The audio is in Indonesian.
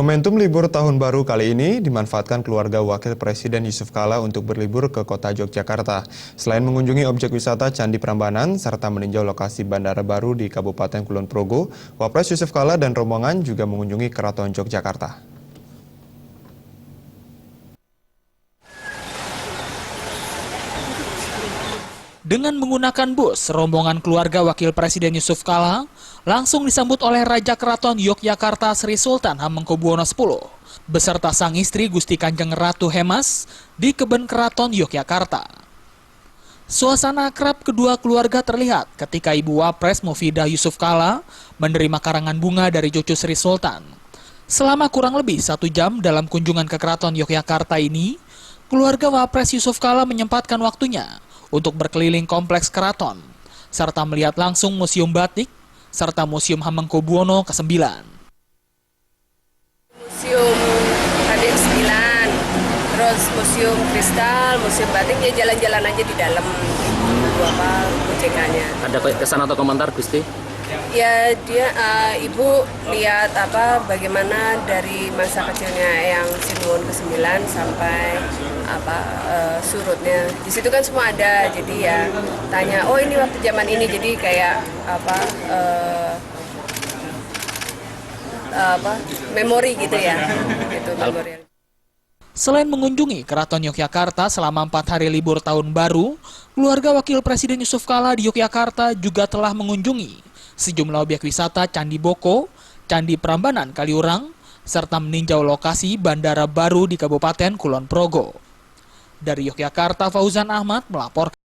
Momentum libur tahun baru kali ini dimanfaatkan keluarga Wakil Presiden Yusuf Kala untuk berlibur ke kota Yogyakarta. Selain mengunjungi objek wisata Candi Prambanan serta meninjau lokasi bandara baru di Kabupaten Kulon Progo, Wapres Yusuf Kala dan rombongan juga mengunjungi Keraton Yogyakarta. Dengan menggunakan bus, rombongan keluarga Wakil Presiden Yusuf Kala langsung disambut oleh Raja Keraton Yogyakarta Sri Sultan Hamengkubuwono X beserta sang istri Gusti Kanjeng Ratu Hemas di kebun Keraton Yogyakarta. Suasana akrab kedua keluarga terlihat ketika Ibu Wapres Mufidah Yusuf Kala menerima karangan bunga dari cucu Sri Sultan. Selama kurang lebih 1 jam dalam kunjungan ke Keraton Yogyakarta ini, keluarga Wapres Yusuf Kala menyempatkan waktunya untuk berkeliling kompleks keraton, serta melihat langsung Museum Batik, serta Museum Hamengkubuwono ke-9. Museum HDX9, terus Museum Kristal, Museum Batik, ya jalan-jalan aja di dalam, OJK-nya. Ada kesan atau komentar, Gusti? Ya, Ibu lihat bagaimana dari masa kecilnya yang Sinuwun ke-9 sampai surutnya. Di situ kan semua ada, jadi ya tanya, oh ini waktu zaman ini, jadi kayak memori gitu ya. Itu memori. Selain mengunjungi Keraton Yogyakarta selama 4 hari libur tahun baru, keluarga Wakil Presiden Yusuf Kala di Yogyakarta juga telah mengunjungi sejumlah objek wisata Candi Boko, Candi Prambanan Kaliurang, serta meninjau lokasi bandara baru di Kabupaten Kulon Progo. Dari Yogyakarta, Fauzan Ahmad melaporkan.